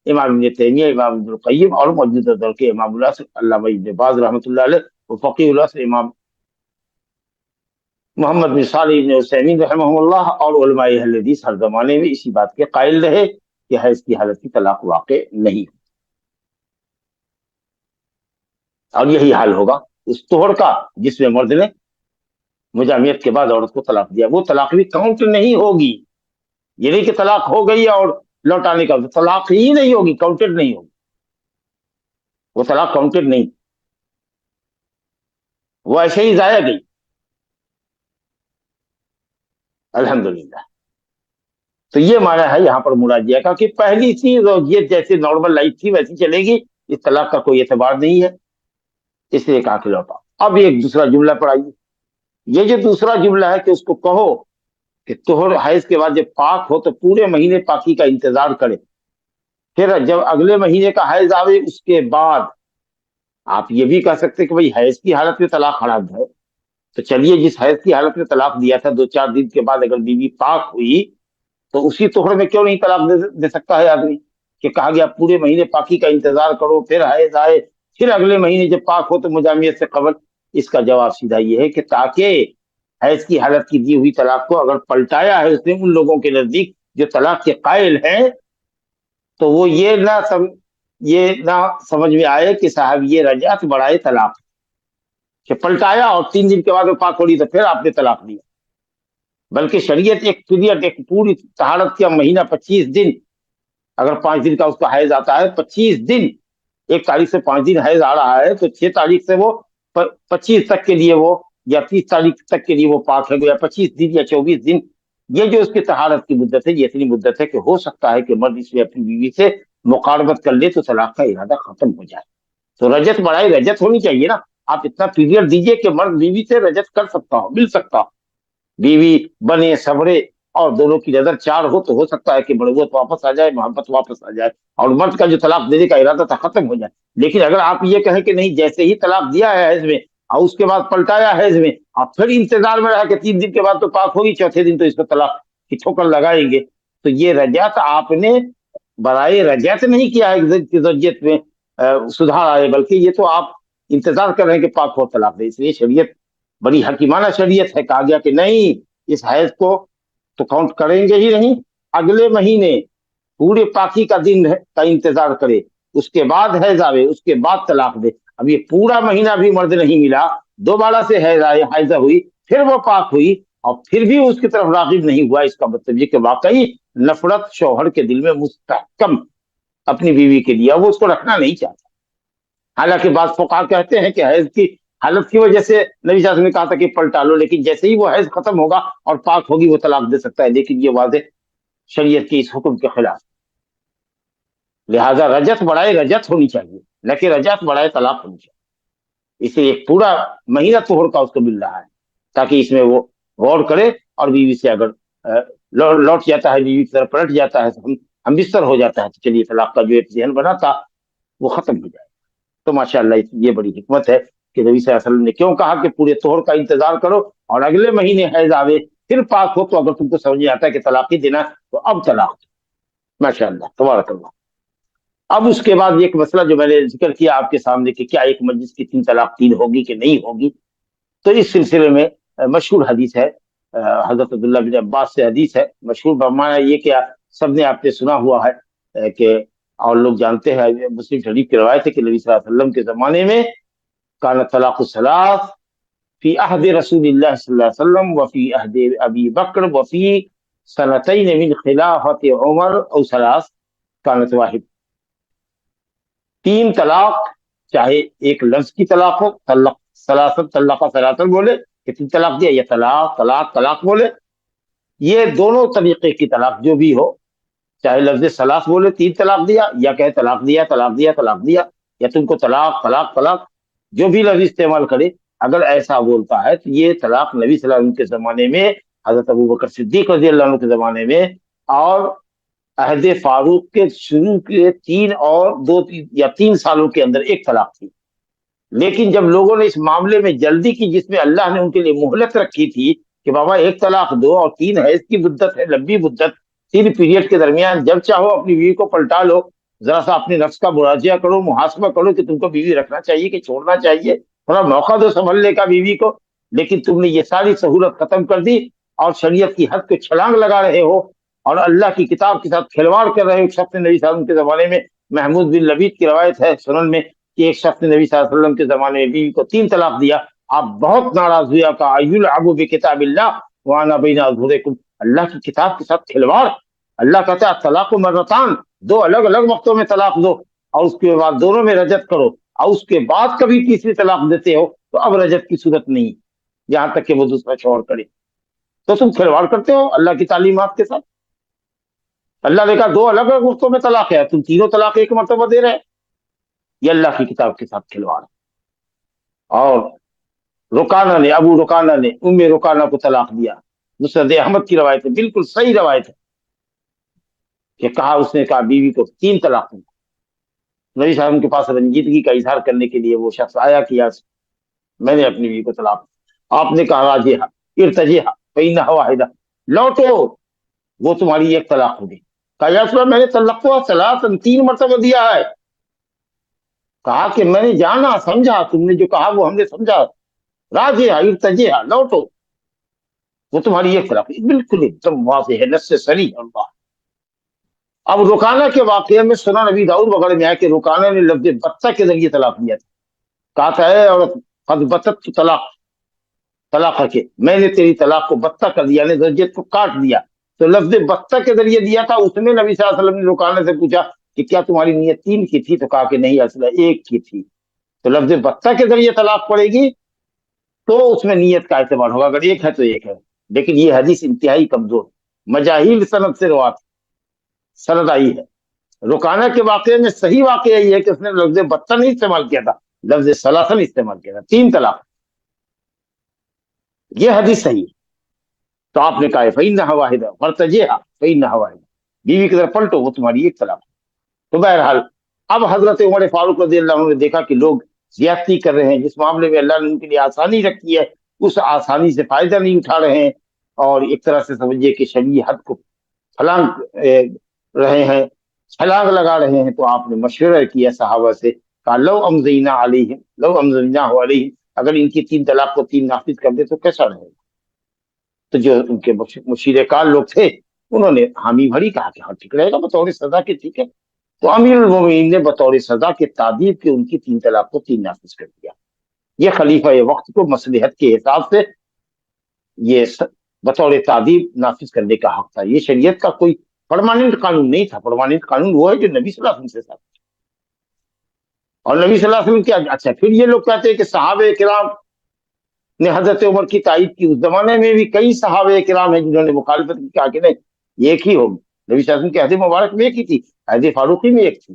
امام ابن تیمیہ، امام ابن القیم اور موجودہ دور کے امام اللہ علامہ ابن باز رحمۃ اللہ علیہ، وہ فقیہ اللہ سے امام محمد بن صالح بن عثیمین رحمہ اللہ، اور علماء اہل حدیث ہر زمانے میں اسی بات کے قائل رہے کہ حیض کی حالت کی طلاق واقع نہیں، اور یہی حال ہوگا اس طہر کا جس میں مرد نے مجامعت کے بعد عورت کو طلاق دیا، وہ طلاق بھی کاؤنٹ نہیں ہوگی، یہ نہیں کہ طلاق ہو گئی اور لوٹانے کا، طلاق ہی نہیں ہوگی، کاؤنٹڈ نہیں ہوگی، وہ طلاق کاؤنٹڈ نہیں، وہ ایسے ہی ضائع گئی۔ الحمدللہ۔ تو یہ معنی ہے یہاں پر مراجعہ کا کہ پہلی چیز اور یہ جیسے نارمل لائف تھی ویسی چلے گی، اس طلاق کا کوئی اعتبار نہیں ہے، اس لیے کہا کہ لوٹا۔ اب ایک دوسرا جملہ پڑھائیے، یہ جو دوسرا جملہ ہے کہ اس کو کہو کہ طہر حیض کے بعد جب پاک ہو تو پورے مہینے پاکی کا انتظار کرے، پھر جب اگلے مہینے کا حیض آوے اس کے بعد آپ یہ بھی کہہ سکتے کہ بھائی حیض کی حالت میں طلاق حرام ہے، تو چلیے جس حیض کی حالت میں طلاق دیا تھا 2-4 دن کے بعد اگر بیوی پاک ہوئی تو اسی طہر میں کیوں نہیں طلاق دے سکتا ہے آدمی، کہ کہا گیا پورے مہینے پاکی کا انتظار کرو، پھر حیض آئے، پھر اگلے مہینے جب پاک ہو تو مجامعت سے قبل۔ اس کا جواب سیدھا یہ ہے کہ تاکہ حیض کی حالت کی دی ہوئی طلاق کو اگر پلٹایا ہے اس نے ان لوگوں کے نزدیک جو طلاق کے قائل ہیں، تو وہ یہ نہ سمجھ میں آئے کہ صاحب یہ رجعت بڑھائے طلاق، کہ پلٹایا اور 3 دن کے بعد وہ پاک ہو رہی تو پھر آپ نے طلاق دیا، بلکہ شریعت ایک پیریڈ، ایک پوری طہارت کا مہینہ 25 دن، اگر 5 دن کا اس کا حیض آتا ہے 25 دن، 1 تاریخ سے 5 دن حیض آ رہا ہے تو 6 تاریخ سے وہ 25 تک کے لیے وہ، یا 30 تاریخ تک کے لیے وہ پاک ہے، یا 25 دن یا 24 دن، یہ جو اس کی طہارت کی مدت ہے، یہ اتنی مدت ہے کہ ہو سکتا ہے کہ مرد اس میں اپنی بیوی سے مقاربت کر لے تو طلاق کا ارادہ ختم ہو جائے، تو رجعت بڑھائے، رجعت ہونی چاہیے نا، آپ اتنا پیریڈ دیجئے کہ مرد بیوی سے رجعت کر سکتا ہو، مل سکتا ہو، بیوی بنے سبرے اور دونوں کی نظر 4 ہو تو ہو سکتا ہے کہ بڑوت واپس آ جائے، محبت واپس آ جائے، اور مرد کا جو طلاق دینے کا ارادہ تھا ختم ہو جائے۔ لیکن اگر آپ یہ کہیں کہ نہیں، جیسے ہی طلاق دیا ہے حیض میں اور اس کے بعد پلٹایا حیض میں، آپ پھر انتظار میں رہا کہ 3 دن کے بعد تو پاک ہوگی، چوتھے دن تو اس کو طلاق کی ٹھوکر لگائیں گے، تو یہ رجعت آپ نے برائے رجعت نہیں کیا ہے کہ زوجیت میں سدھار آئے، بلکہ یہ تو آپ انتظار کر رہے ہیں کہ پاک ہو طلاق دے۔ اس لیے شریعت بڑی حکیمانہ شریعت ہے، کہا گیا کہ نہیں، اس حیض کو تو کاؤنٹ کریں گے ہی نہیں، اگلے مہینے پورے پاکی کا دن کا انتظار کرے، اس کے بعد حیض آوے، اس کے بعد طلاق دے۔ اب یہ پورا مہینہ بھی مرد نہیں ملا، دوبارہ سے حیض آئے، حیضہ ہوئی، پھر وہ پاک ہوئی اور پھر بھی اس کی طرف راغب نہیں ہوا، اس کا مطلب یہ کہ واقعی نفرت شوہر کے دل میں مستحکم اپنی بیوی کے لیے، وہ اس کو رکھنا نہیں چاہتا۔ حالانکہ بعض فقہا کہتے ہیں کہ حیض کی حالت کی وجہ سے نبی صلی اللہ علیہ وسلم نے کہا تھا کہ پلٹا لو، لیکن جیسے ہی وہ حیض ختم ہوگا اور پاک ہوگی وہ طلاق دے سکتا ہے، لیکن یہ واضح شریعت کے اس حکم کے خلاف، لہذا رجعت بڑھائے رجعت ہونی چاہیے، نہ کہ رجعت برائے طلاق ہونی چاہیے. اسے ایک پورا مہینہ طہر کا اس کو مل رہا ہے تاکہ اس میں وہ غور کرے, اور بیوی سے اگر لوٹ جاتا ہے, بیوی کی طرف پلٹ جاتا ہے, ہم بستر ہو جاتا ہے, تو چلیے طلاق کا جو ایک ذہن بنا تھا وہ ختم ہو جائے. تو ماشاءاللہ یہ بڑی حکمت ہے کہ نبی صلی اللہ علیہ وسلم نے کیوں کہا کہ پورے طہر کا انتظار کرو, اور اگلے مہینے حیض آوے پھر پاک ہو, تو اگر تم کو سمجھ آتا ہے کہ طلاق ہی دینا تو اب طلاق دو. ماشاءاللہ تبارک اللہ. اب اس کے بعد ایک مسئلہ جو میں نے ذکر کیا آپ کے سامنے کہ کیا ایک مجلس کی 3 طلاق 3 ہوگی کہ نہیں ہوگی, تو اس سلسلے میں مشہور حدیث ہے, حضرت عبداللہ بن عباس سے حدیث ہے مشہور, بمانا یہ کہ سب نے آپ نے سنا ہوا ہے کہ اور لوگ جانتے ہیں, مسلم شریف کی روایت ہے کہ نبی صلی اللہ علیہ وسلم کے زمانے میں کان طلاق الثلاث فی عہد رسول اللہ صلی اللہ علیہ وسلم وفی عہد ابی بکر وفی سنتین من خلافت عمر او ثلاث کانت واحد. 3 طلاق, چاہے ایک لفظ کی طلاق ہو, طلق ثلاثت طلق ثلاثن بولے کہ 3 طلاق دیا, یا طلاق طلاق طلاق بولے, یہ دونوں طریقے کی طلاق جو بھی ہو, چاہے لفظ ثلاث بولے 3 طلاق دیا, یا کہے طلاق دیا طلاق دیا طلاق دیا, یا تم کو طلاق طلاق طلاق جو بھی لفظ استعمال کرے, اگر ایسا بولتا ہے تو یہ طلاق نبی صلی اللہ علیہ وسلم کے زمانے میں, حضرت ابو بکر صدیق رضی اللہ عنہ کے زمانے میں, اور عہد فاروق کے شروع کے 3 اور 2 یا 3 سالوں کے اندر ایک طلاق تھی. لیکن جب لوگوں نے اس معاملے میں جلدی کی, جس میں اللہ نے ان کے لیے مہلت رکھی تھی کہ بابا ایک طلاق دو, اور 3 حیض کی مدت ہے, لمبی مدت, 3 پیریڈ کے درمیان جب چاہو اپنی بیوی کو پلٹا لو, ذرا سا اپنے نفس کا مراجعہ کرو, محاسبہ کرو کہ تم کو بیوی رکھنا چاہیے کہ چھوڑنا چاہیے, تھوڑا موقع دو سنبھلنے کا بیوی کو. لیکن تم نے یہ ساری سہولت ختم کر دی اور شریعت کی حد کو چھلانگ لگا رہے ہو, اور اللہ کی کتاب کے ساتھ کھلواڑ کر رہے ہو. ایک شخص نے نبی صلی اللہ علیہ وسلم کے زمانے میں, محمود بن لبید کی روایت ہے سنن میں, کہ ایک شخص نے نبی صلی اللہ علیہ وسلم کے زمانے میں بیوی کو 3 طلاق دیا. آپ بہت ناراض ہوئے, کہا ایلعب بکتاب اللہ وانا بین اظہرکم, اللہ کی کتاب کے ساتھ کھلواڑ. اللہ کہتا ہے طلاق مرتان, 2 الگ الگ وقتوں میں طلاق دو, اور اس کے بعد دونوں میں رجعت کرو, اور اس کے بعد کبھی تیسری طلاق دیتے ہو تو اب رجعت کی صورت نہیں, یہاں تک کہ وہ دوسرا شوہر کرے. تو تم کھلواڑ کرتے ہو اللہ کی تعلیمات کے ساتھ. اللہ نے کہا 2 الگ الگ وقتوں میں طلاق ہے, تم تینوں طلاق ایک مرتبہ دے رہے, یہ اللہ کی کتاب کے ساتھ کھلواڑ. اور رکانہ نے, ابو رکانہ نے ام رکانہ کو طلاق دیا, مسند احمد کی روایت ہے, بالکل صحیح روایت ہے, کہ کہا اس نے کہا بیوی کو 3 طلاق دوں. نبی صاحب کے پاس رنجیدگی کا اظہار کرنے کے لیے وہ شخص آیا کہ یار میں نے اپنی بیوی کو طلاق. آپ نے کہا راجیہا ارتجیہا فإنہا واحدہ, لوٹو وہ تمہاری ایک طلاق ہوگی. کہا یا رسول اللہ میں نے طلاق کو 3 مرتبہ دیا ہے. کہا کہ میں نے جانا سمجھا, تم نے جو کہا وہ ہم نے سمجھا. راجیہا ارتجیہا, لوٹو وہ تمہاری ایک طلاق. بالکل ایک دم واضح ہے, نص صریح. اللہ. اب رکانہ کے واقعے میں سنن نبی داؤد وغیرہ میں آیا کہ رکانہ نے لفظ بتہ کے ذریعے طلاق دیا تھا. کہا تھا اے عورت قد بتت طلاق, طلاق کے میں نے تیری طلاق کو بتہ کر دیا, یعنی زوجیت کو کاٹ دیا. تو لفظ بتہ کے ذریعے دیا تھا. اس میں نبی صلی اللہ علیہ وسلم نے رکانہ سے پوچھا کہ کیا تمہاری نیت 3 کی تھی, تو کہا کہ نہیں اصل 1 کی تھی. تو لفظ بتہ کے ذریعے طلاق پڑے گی تو اس میں نیت کا اعتبار ہوگا, اگر 1 ہے تو 1 ہے. لیکن یہ حدیث انتہائی کمزور, مجاہیل سند سے روایت سند آئی ہے. رکانہ کے واقعے میں صحیح واقعہ یہ ہے کہ اس نے لفظ بتہ نہیں استعمال کیا تھا, لفظ ثلاثن استعمال کیا تھا, 3 طلاق. یہ حدیث صحیح ہے. تو آپ نے کہا فإنہا واحدہ فارتجیہا فإنہا واحدہ, بیوی کی طرف پلٹو وہ تمہاری ایک طلاق. تو بہرحال اب حضرت عمر فاروق رضی اللہ عنہ نے دیکھا کہ لوگ زیادتی کر رہے ہیں, جس معاملے میں اللہ نے ان کے لیے آسانی رکھی ہے اس آسانی سے فائدہ نہیں اٹھا رہے ہیں, اور ایک طرح سے سمجھیے کہ شرعی حد کو پھلانگ رہے ہیں, چھلانگ لگا رہے ہیں. تو آپ نے مشورہ کیا صحابہ سے, کہا لو امضینا علیہم لو امضینا علیہم, اگر ان کی 3 طلاق کو 3 نافذ کر دے تو کیسا رہے گا. تو جو ان کے مشیر کار لوگ تھے انہوں نے حامی بھری, کہا کہ ہاں ٹھیک رہے گا بطور سزا کے, ٹھیک ہے. تو امیر المومنین نے بطور سزا کے تعدیب کے ان کی 3 طلاق کو 3 نافذ کر دیا. یہ خلیفہ وقت کو مصلحت کے حساب سے یہ بطور تعدیب نافذ کرنے کا حق تھا. یہ شریعت کا کوئی پرماننٹ قانون نہیں تھا. پرماننٹ قانون وہ ہے جو نبی صلی اللہ علیہ وسلم سے ثابت, اور نبی صلی اللہ علیہ وسلم کیا. اچھا پھر یہ لوگ کہتے ہیں کہ صحابہ کرام نے حضرت عمر کی تائید کی. اس زمانے میں بھی کئی صحابہ کرام ہیں جنہوں نے مخالفت کی, کہا کہ نہیں یہ ایک ہی ہوگی. نبی صلی اللہ علیہ وسلم کی عہد مبارک میں 1 ہی تھی, عہد فاروقی میں 1 تھی.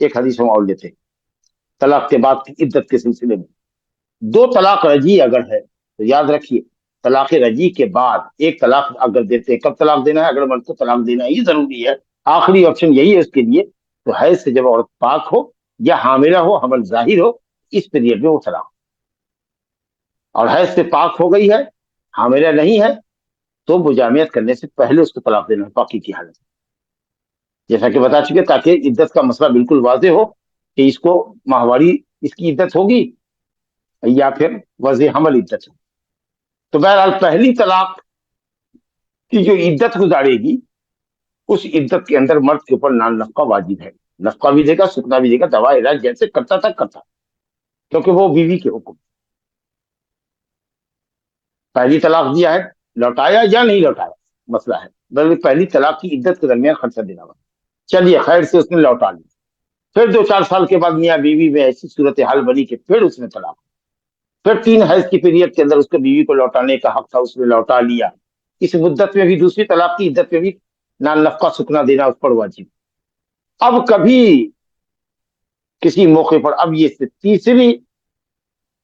ایک حدیث ہم اور لیتے ہیں طلاق کے بعد کی عدت کے سلسلے میں. 2 طلاق رجی اگر ہے تو یاد رکھیے طلاق رجی کے بعد ایک طلاق اگر دیتے ہیں, کب طلاق دینا ہے؟ اگر مرد کو طلاق دینا ہی ضروری ہے, آخری آپشن یہی ہے اس کے لیے, تو حیض سے جب عورت پاک ہو یا حاملہ ہو, حمل ظاہر ہو, اس پیریڈ میں وہ طلاق. اور حیض سے پاک ہو گئی ہے, حاملہ نہیں ہے, تو مجامعت کرنے سے پہلے اس کو طلاق دینا ہے پاکی کی حالت میں, جیسا کہ بتا چکے, تاکہ عدت کا مسئلہ بالکل واضح ہو کہ اس کو ماہواری اس کی عدت ہوگی یا پھر وضع حمل عدت ہوگی. تو بہرحال پہلی طلاق کی جو عدت گزارے گی اس عدت کے اندر مرد کے اوپر نان نفقہ واجب ہے. نفقہ بھی دے گا, سکنا بھی دے گا, دوا علاج جیسے کرتا تھا کرتا, کیونکہ وہ بیوی کے حکم. پہلی طلاق دیا ہے, لوٹایا یا نہیں لوٹایا مسئلہ ہے, بلکہ پہلی طلاق کی عدت کے درمیان خرچہ دینا ہوگا. چلیے خیر سے اس نے لوٹا لی, پھر 2-4 سال کے بعد میاں بیوی میں ایسی صورتحال بنی کہ پھر اس نے طلاق, پھر 3 حیض کی پیریڈ کے اندر اس کو بیوی کو لوٹانے کا حق تھا, اس نے لوٹا لیا. اس مدت میں بھی, دوسری طلاق کی عدت میں بھی نان نفقہ سکنا دینا اس پر واجب. اب کبھی کسی موقع پر اب یہ تیسری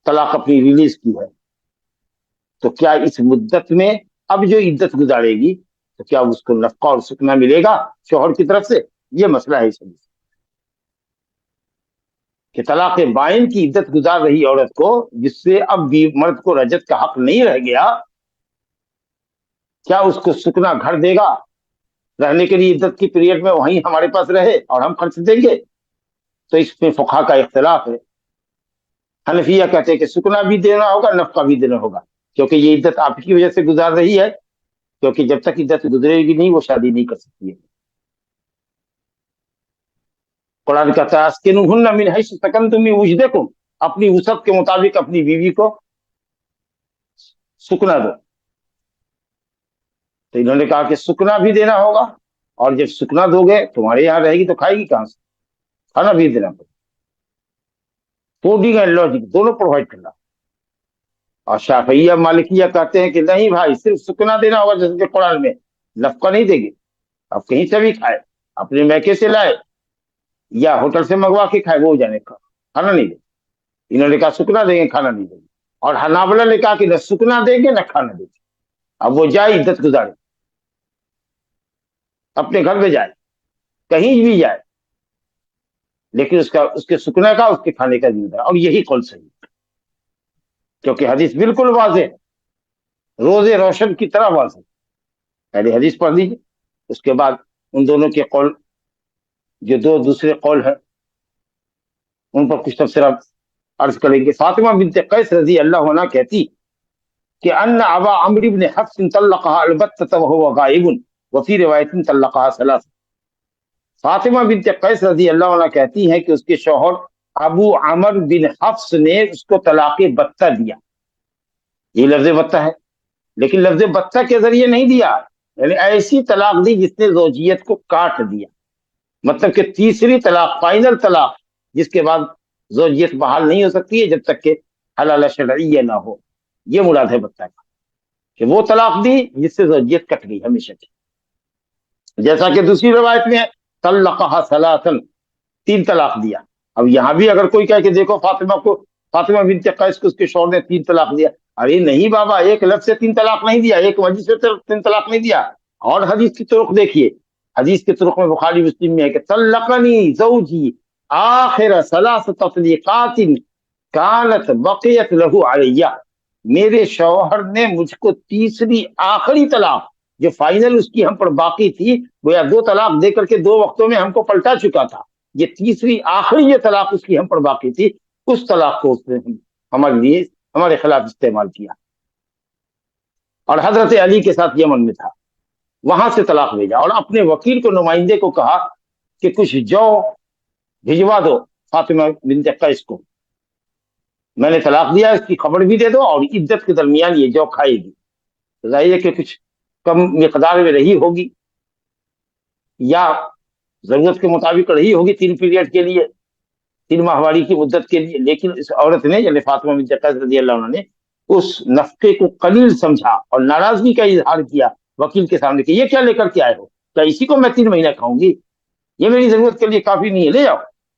طلاق اپنی ریلیز کی ہے, تو کیا اس مدت میں اب جو عدت گزارے گی تو کیا اس کو نفقہ اور سکنا ملے گا شوہر کی طرف سے؟ یہ مسئلہ ہے اس حدیث کہ طلاق بائن کی عدت گزار رہی عورت کو, جس سے اب بھی مرد کو رجعت کا حق نہیں رہ گیا, کیا اس کو سکنا گھر دے گا رہنے کے لیے عدت کی پیریڈ میں, وہیں ہمارے پاس رہے اور ہم خرچ دیں گے؟ تو اس میں فقہا کا اختلاف ہے. حنفیہ کہتے ہیں کہ سکنا بھی دینا ہوگا, نفقہ بھی دینا ہوگا, کیونکہ یہ عدت آپ کی وجہ سے گزار رہی ہے, کیونکہ جب تک عدت گزرے گی نہیں وہ شادی نہیں کر سکتی ہے. قرآن کہتا ہے اسکنوہن من حیث سکنتم من وجدکم, اپنی وسعت کے مطابق اپنی بیوی کو سکنا دو. تو انہوں نے کہا کہ سکنا بھی دینا ہوگا, اور جب سکنا دو گے تمہارے یہاں رہے گی تو کھائے گی کہاں سے؟ کھانا بھی دینا پڑے, فوڈنگ اینڈ لاڈجنگ دونوں پرووائڈ کرنا. اور شافعیہ مالکیہ کہتے ہیں کہ نہیں بھائی, صرف سکنا دینا ہوگا, جیسے کہ قرآن میں نفقہ نہیں دے گے. اب کہیں سے بھی کھائے, اپنے میکے سے لائے یا ہوٹل سے منگوا کے کھائے, وہ جانے کا, کھانا نہیں دیں گے. انہوں نے کہا سکنا دیں گے, کھانا نہیں دیں گے. اور حنابلہ نے کہا کہ نہ سکنا دیں گے نہ کھانا دیں گے. اب وہ جائے عدت گزارے, اپنے گھر میں جائے, کہیں بھی جائے, لیکن اس کے سکنے کا, اس کے کھانے کا ذمہ دار. اور یہی قول صحیح ہے, کیونکہ حدیث بالکل واضح, روزے روشن کی طرح واضح. پہلے حدیث پڑھ لیجیے, اس کے بعد ان دونوں کے قول, جو 2 دوسرے قول ہیں, ان پر کچھ تفسیر عرض کریں گے. فاطمہ بنت قیس رضی اللہ عنہ کہتی کہ ان ابا عمرو بن حفص طلقها البتة وهو غائب وفي روایت طلقها 3. فاطمہ بنت قیس رضی اللہ عنہ کہتی ہیں کہ اس کے شوہر ابو عمرو بن حفص نے اس کو طلاق بتہ دیا. یہ لفظ بتہ ہے, لیکن لفظ بتہ کے ذریعے نہیں دیا, یعنی ایسی طلاق دی جس نے زوجیت کو کاٹ دیا, مطلب کہ تیسری طلاق, فائنل طلاق, جس کے بعد زوجیت بحال نہیں ہو سکتی ہے جب تک کہ حلال شرعیہ نہ ہو. یہ مراد ہے بتہ کا, کہ وہ طلاق دی جس سے زوجیت کٹ گئی ہمیشہ کی. جیسا کہ دوسری روایت میں ہے طلقها 3, 3 طلاق دیا. اب یہاں بھی اگر کوئی کہے کہ دیکھو فاطمہ بنت قیس کو اس کے شوہر نے 3 طلاق دیا, ارے نہیں بابا, ایک لفظ سے 3 طلاق نہیں دیا, ایک وجہ سے 3 طلاق نہیں دیا. اور حدیث کی طرق دیکھیے, حدیث کے طرق میں بخاری مسلم میں ہے کہ طلقنی زوجی آخر 3 تطلیقات کانت بقیت له علیہ, میرے شوہر نے مجھ کو تیسری آخری طلاق جو فائنل اس کی ہم پر باقی تھی, گویا 2 طلاق دے کر کے 2 وقتوں میں ہم کو پلٹا چکا تھا, یہ تیسری آخری یہ طلاق اس کی ہم پر باقی تھی, اس طلاق کو اس نے ہمارے لیے ہمارے خلاف استعمال کیا. اور حضرت علی کے ساتھ یمن میں تھا, وہاں سے طلاق بھیجا, اور اپنے وکیل کو, نمائندے کو کہا کہ کچھ جو بھجوا دو فاطمہ بنت قیس کو, میں نے طلاق دیا, اس کی خبر بھی دے دو, اور عدت کے درمیان یہ جو کھائے گی, ظاہر ہے کہ کچھ کم مقدار میں رہی ہوگی یا ضرورت کے مطابق رہی ہوگی 3 پیریڈ کے لیے, 3 ماہواری کی مدت کے لیے. لیکن اس عورت نے, یعنی فاطمہ بنت قیس رضی اللہ عنہ نے, اس نفقے کو قلیل سمجھا اور ناراضگی کا اظہار کیا وکیل کے سامنے کہ یہ کیا لے کر کے آئے ہو, کیا اسی کو میں 3 مہینہ کھاؤں گی, یہ میری ضرورت کے لیے کافی نہیں ہے, لے جاؤ.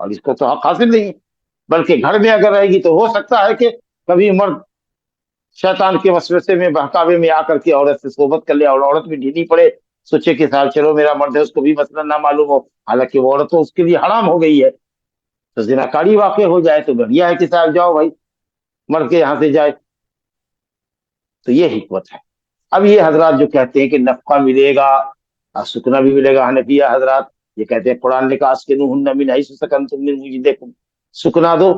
اور اس کو تو حق حاصل نہیں ہے، بلکہ گھر میں اگر رہے گی تو ہو سکتا ہے کہ کبھی مرد شیطان کے وسوسے میں بہکاوے میں آ کر کے عورت سے صحبت کر لے اور عورت بھی ڈھیلی پڑے، سوچے کہ صاحب چلو میرا مرد ہے، اس کو بھی مسئلہ نہ معلوم ہو، حالانکہ وہ عورت تو اس کے لیے حرام ہو گئی ہے، تو زناکاری واقع ہو جائے تو بڑھیا ہے کہ صاحب جاؤ بھائی مرد کے یہاں سے جائے. تو یہ حکمت ہے. اب یہ حضرات جو کہتے ہیں کہ نفقہ ملے گا اور سکنا بھی ملے گا، حنفیہ حضرات یہ کہتے ہیں قرآن نے کہا اسکنوہن من حیث سکنتم من وجدکم، سکنا دو.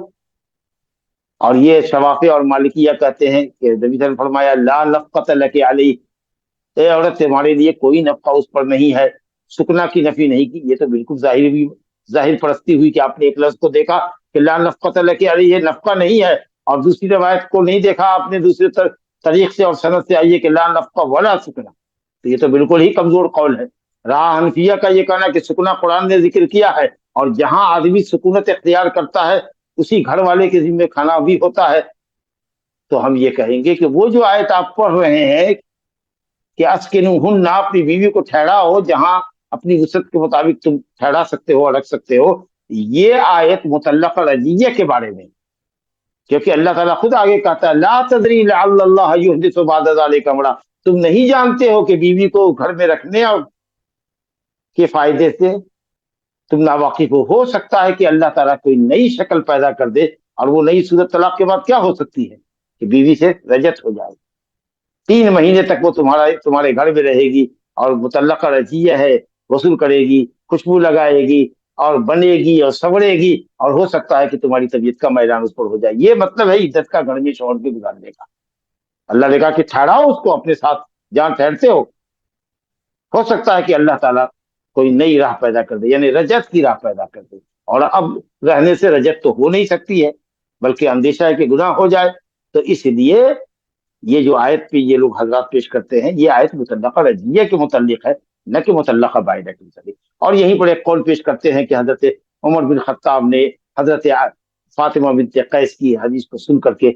اور یہ شوافی اور مالکیہ کہتے ہیں کہ نبی صلی اللہ علیہ وسلم نے فرمایا لا نفقۃ لک علیہ، اے عورت تمہارے لیے کوئی نفقہ اس پر نہیں ہے. سکنا کی نفی نہیں کی، یہ تو بالکل ظاہر پرستی ہوئی کہ آپ نے ایک لفظ کو دیکھا کہ لا نفقۃ لک علیہ، یہ نفقہ نہیں ہے، اور دوسری روایت کو نہیں دیکھا آپ نے دوسرے طریق سے اور سند سے آئیے کہ لا نفقہ ولا سکنا، تو یہ تو بالکل ہی کمزور قول ہے. راہ حنفیہ کا یہ کہنا کہ سکنا قرآن نے ذکر کیا ہے، اور جہاں آدمی سکونت اختیار کرتا ہے اسی گھر والے کے ذمہ کھانا بھی ہوتا ہے. تو ہم یہ کہیں گے کہ وہ جو آیت آپ پڑھ رہے ہیں کہ اسکنوہن، اپنی بیوی کو ٹھہراؤ جہاں اپنی وسعت کے مطابق تم ٹھہرا سکتے ہو اور رکھ سکتے ہو، یہ آیت مطلقہ رجیہ کے بارے میں، کیونکہ اللہ تعالیٰ خود آگے کہتا ہے لا تدری لعل اللہ یحدث بعد ذلک امرا، تم نہیں جانتے ہو کہ بیوی کو گھر میں رکھنے اور کے فائدے سے تم ناواقف ہو سکتا ہے کہ اللہ تعالیٰ کوئی نئی شکل پیدا کر دے، اور وہ نئی صورت طلاق کے بعد کیا ہو سکتی ہے کہ بیوی سے رجعت ہو جائے، 3 مہینے تک وہ تمہارے گھر میں رہے گی اور متعلقہ رجیہ ہے، غسل کرے گی، خوشبو لگائے گی اور بنے گی اور سنورے گی، اور ہو سکتا ہے کہ تمہاری طبیعت کا میدان اس پر ہو جائے. یہ مطلب ہے عدت کا گھر میں شوہر کے گزارنے کا. اللہ نے کہا کہ ٹھہراؤ اس کو اپنے ساتھ جہاں ٹھہرتے ہو سکتا ہے کہ اللہ تعالیٰ کوئی نئی راہ پیدا کر دے، یعنی رجعت کی راہ پیدا کر دے. اور اب رہنے سے رجعت تو ہو نہیں سکتی ہے، بلکہ اندیشہ ہے کہ گناہ ہو جائے. تو اس لیے یہ جو آیت پہ یہ لوگ حضرات پیش کرتے ہیں، یہ آیت مطلقہ رجیہ کے متعلق ہے، نہ کہ مطلقہ بائنہ کے متعلق. اور یہیں پر ایک قول پیش کرتے ہیں کہ حضرت عمر بن خطاب نے حضرت فاطمہ بنت قیس کی حدیث کو سن کر کے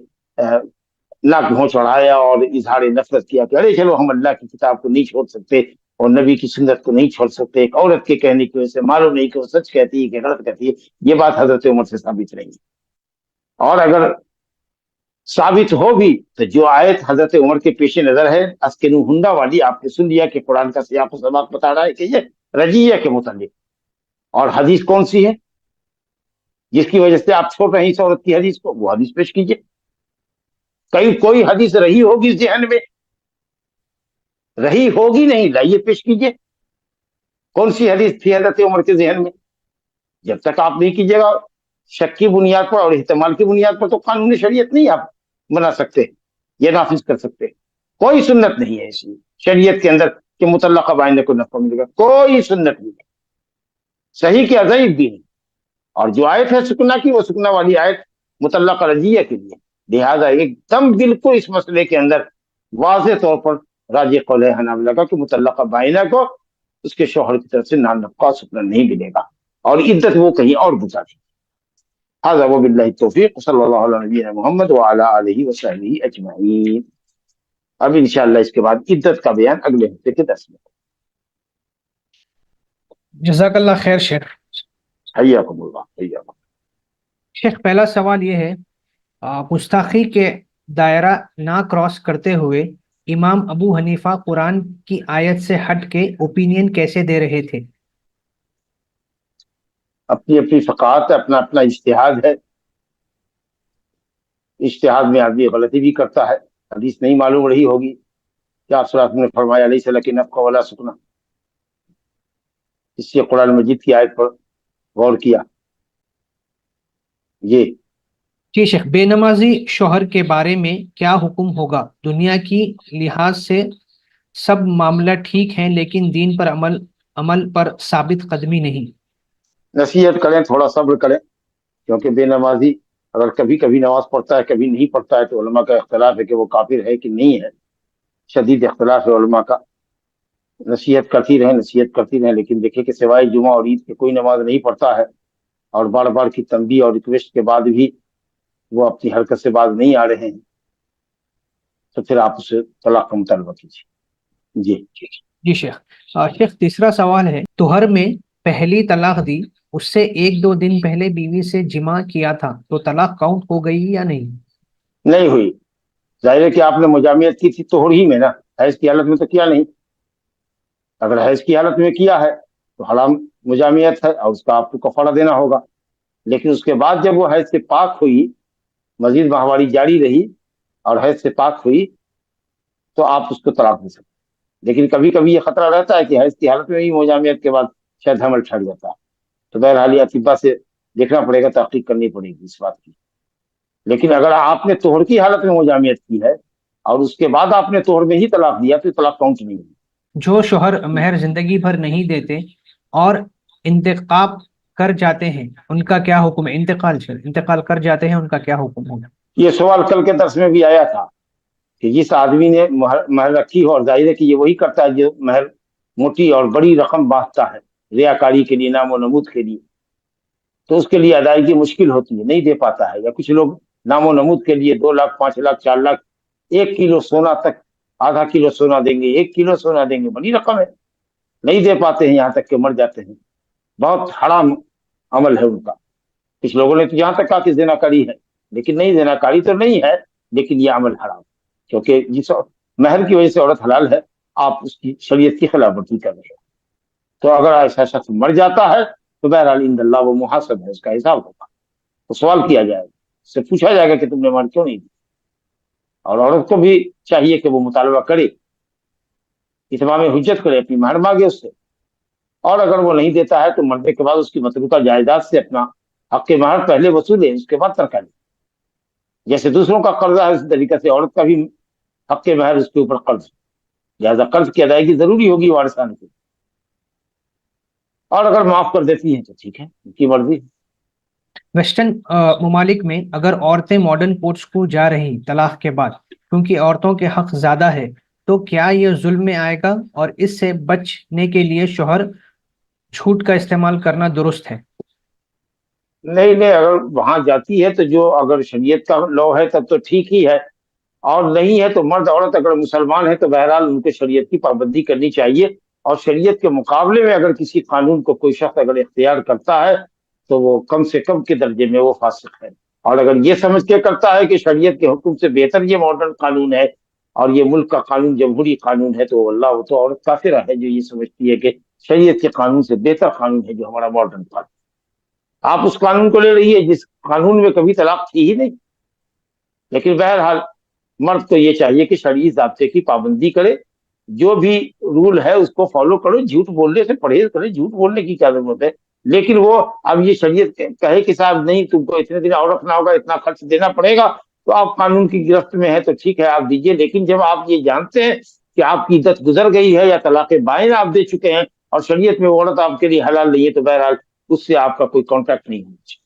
ناک گھونٹ چڑھایا اور اظہار نفرت کیا کہ ارے چلو ہم اللہ کی کتاب کو نہیں چھوڑ سکتے اور نبی کی سنت کو نہیں چھوڑ سکتے، ایک عورت کے کہنے کی وجہ سے معلوم نہیں کہ وہ سچ کہتی ہے کہ غلط کہتی ہے. یہ بات حضرت عمر سے ثابت نہیں ہے، اور اگر ثابت ہو بھی تو جو آیت حضرت عمر کے پیش نظر ہے اسکنوہن والی، آپ نے سن لیا کہ قرآن کا سیاق و سباق بتا رہا ہے کہ یہ رجیہ کے متعلق. اور حدیث کون سی ہے جس کی وجہ سے آپ چھوڑ رہے ہیں اس عورت کی حدیث کو؟ وہ حدیث پیش کیجیے. کوئی حدیث رہی ہوگی ذہن میں، رہی ہوگی نہیں، لائیے پیش کیجیے. کون سی حدیث تھی حضرت عمر کے ذہن میں؟ جب تک آپ نہیں کیجیے گا شک کی بنیاد پر اور احتمال کی بنیاد پر، تو قانون شریعت نہیں آپ بنا سکتے، یہ نافذ کر سکتے. کوئی سنت نہیں ہے اس شریعت کے اندر کہ متعلقہ بائنہ کو نفع ملے گا، کوئی سنت نہیں ہے، صحیح کہ ضعیف بھی نہیں. اور جو آیت ہے سکنا کی، وہ سکنا والی آیت متعلقہ رجیہ کے لیے. لہذا ایک دم بالکل اس مسئلے کے اندر واضح طور پر راجح قول ہے حنابلہ کا کہ متعلقہ بائنہ کو اس کے شوہر کی طرف سے نفقہ سکنا نہیں ملے گا، اور عدت وہ کہیں اور گزارے. هذا وبالله التوفیق، صلی اللہ علیہ نبینا محمد وعلی آلہ وصحبہ اجمعین. اب انشاءاللہ اس کے بعد عدت کا بیان اگلے ہفتے کے 10 میں. جزاک اللہ خیر شیخ. حیاکم اللہ. حیاکم. شیخ پہلا سوال یہ ہے، گستاخی کے دائرہ نہ کراس کرتے ہوئے امام ابو حنیفہ قرآن کی آیت سے ہٹ کے اوپینین کیسے دے رہے تھے؟ اپنی اپنی فقاہت ہے، اپنا اپنا اجتہاد ہے. اجتہاد میں آدمی غلطی بھی کرتا ہے، حدیث نہیں معلوم رہی ہوگی کیا آپ صلی اللہ علیہ وسلم نے فرمایا لیس لک نفقہ ولا سکنا، اس لیے قرآن مجید کی آیت پر غور کیا. یہ جی شیخ، بے نمازی شوہر کے بارے میں کیا حکم ہوگا؟ دنیا کی لحاظ سے سب معاملہ ٹھیک ہیں لیکن دین پر عمل پر ثابت قدمی نہیں. نصیحت کریں، تھوڑا صبر کریں، کیونکہ بے نمازی اگر کبھی کبھی نماز پڑھتا ہے کبھی نہیں پڑھتا ہے تو علماء کا اختلاف ہے کہ وہ کافر ہے کہ نہیں ہے، شدید اختلاف ہے علماء کا. نصیحت کرتی رہیں، لیکن دیکھیں کہ سوائے جمعہ اور عید کے کوئی نماز نہیں پڑھتا ہے، اور بار بار کی تنبیہ اور ریکویسٹ کے بعد بھی وہ اپنی حرکت سے باز نہیں آ رہے ہیں، تو پھر آپ اسے طلاق کا مطالبہ کیجیے. جی جی شیخ. شیخ تیسرا سوال ہے، توہر میں پہلی طلاق دی اس سے 1-2 دن پہلے بیوی سے جمع کیا تھا تو طلاق کاؤنٹ ہو گئی یا نہیں؟ نہیں ہوئی. ظاہر ہے کہ آپ نے مجامعت کی تھی توڑ ہی میں نا, حیض کی حالت میں تو کیا نہیں. اگر حیض کی حالت میں کیا ہے تو حرام مجامعت ہے اور اس کا آپ کو کفارہ دینا ہوگا. لیکن اس کے بعد جب وہ حیض سے پاک ہوئی, مزید ماہواری جاری رہی اور حیض سے پاک ہوئی, تو آپ اس کو طلاق دے سکتے. لیکن کبھی کبھی یہ خطرہ رہتا ہے کہ حیض کی حالت میں ہی مجامعت کے بعد شاید حمل ٹھہر جاتا ہے, تو بہرحال یہ اطباء سے دیکھنا پڑے گا, تحقیق کرنی پڑے گی اس بات کی. لیکن اگر آپ نے طہر کی حالت میں مجامعت کی ہے اور اس کے بعد آپ نے طہر میں ہی طلاق دیا تو طلاق کاؤنٹ نہیں ہوگی. جو شوہر مہر زندگی بھر نہیں دیتے اور انتقاب کر جاتے ہیں ان کا کیا حکم ہے؟ انتقال کر جاتے ہیں ان کا کیا حکم ہوگا؟ یہ سوال کل کے درس میں بھی آیا تھا کہ جس آدمی نے مہر رکھی ہو, اور ظاہر ہے کہ یہ وہی کرتا ہے جو مہر موٹی اور بڑی رقم باندھتا ہے ریاکاری کے لیے, نام و نمود کے لیے, تو اس کے لیے ادائیگی مشکل ہوتی ہے, نہیں دے پاتا ہے. یا کچھ لوگ نام و نمود کے لیے 2 لاکھ 5 لاکھ 4 لاکھ 1 کلو سونا تک, آدھا کلو سونا دیں گے, 1 کلو سونا دیں گے, بڑی رقم ہے, نہیں دے پاتے ہیں, یہاں تک کہ مر جاتے ہیں. بہت حرام عمل ہے ان کا. کچھ لوگوں نے تو یہاں تک کہا کہ زنا کاری ہے, لیکن نہیں, زنا کاری تو نہیں ہے, لیکن یہ عمل حرام, کیونکہ جس مہر کی وجہ سے عورت حلال ہے, آپ اس کی شریعت کی خلاف ورزی کر رہے ہیں. تو اگر ایسا شخص مر جاتا ہے تو بہرحال عند اللہ وہ محاسب ہے, اس کا حساب ہوگا, تو سوال کیا جائے گا, اس سے پوچھا جائے گا کہ تم نے مہر کیوں نہیں دی. اور عورت کو بھی چاہیے کہ وہ مطالبہ کرے, اتمام حجت کرے, اپنی مہر مانگے اس سے, اور اگر وہ نہیں دیتا ہے تو مرنے کے بعد اس کی متروکہ جائیداد سے اپنا حق مہر پہلے وصولے, اس کے بعد ترکہ لے. جیسے دوسروں کا قرضہ ہے, اس طریقے سے عورت کا بھی حق مہر اس کے اوپر قرض, لہٰذا قرض کی ادائیگی ضروری ہوگی وارثان کی. اور اگر معاف کر دیتی ہیں تو ٹھیک ہے, ان کی مرضی. ویسٹرن ممالک میں اگر عورتیں ماڈرن کوٹس کو جا رہی طلاق کے بعد کیونکہ عورتوں کے حق زیادہ ہے, تو کیا یہ ظلم میں آئے گا اور اس سے بچنے کے لیے شوہر جھوٹ کا استعمال کرنا درست ہے؟ نہیں نہیں, اگر وہاں جاتی ہے تو جو اگر شریعت کا لا ہے تب تو ٹھیک ہی ہے, اور نہیں ہے تو مرد عورت اگر مسلمان ہے تو بہرحال ان کو شریعت کی پابندی کرنی چاہیے. اور شریعت کے مقابلے میں اگر کسی قانون کو کوئی شخص اگر اختیار کرتا ہے تو وہ کم سے کم کے درجے میں وہ فاسق ہے. اور اگر یہ سمجھ کے کرتا ہے کہ شریعت کے حکم سے بہتر یہ ماڈرن قانون ہے اور یہ ملک کا قانون جمہوری قانون ہے, تو اللہ, وہ تو عورت کافرہ ہے جو یہ سمجھتی ہے کہ شریعت کے قانون سے بہتر قانون ہے جو ہمارا ماڈرن قانون. آپ اس قانون کو لے رہی ہے جس قانون میں کبھی طلاق تھی ہی نہیں. لیکن بہرحال مرد کو یہ چاہیے کہ شرعی ضابطے کی پابندی کرے, جو بھی رول ہے اس کو فالو کرو, جھوٹ بولنے سے پرہیز کرے, جھوٹ بولنے کی کیا ضرورت ہے. لیکن وہ اب یہ شریعت کہے کہ صاحب نہیں, تم کو اتنے دن اور رکھنا ہوگا, اتنا خرچ دینا پڑے گا, تو آپ قانون کی گرفت میں ہے تو ٹھیک ہے آپ دیجئے. لیکن جب آپ یہ جانتے ہیں کہ آپ کی عدت گزر گئی ہے یا طلاق بائن آپ دے چکے ہیں اور شریعت میں عورت آپ کے لیے حلال نہیں ہے, تو بہرحال اس سے آپ کا کوئی کانٹیکٹ نہیں ہونا چاہیے.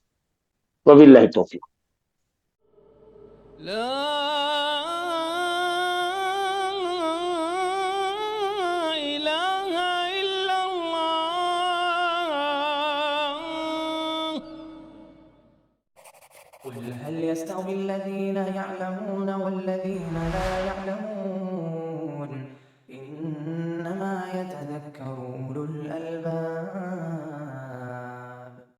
وباللہ توفیق. قل هل يستوي الذين يعلمون والذين لا يعلمون إنما يتذكر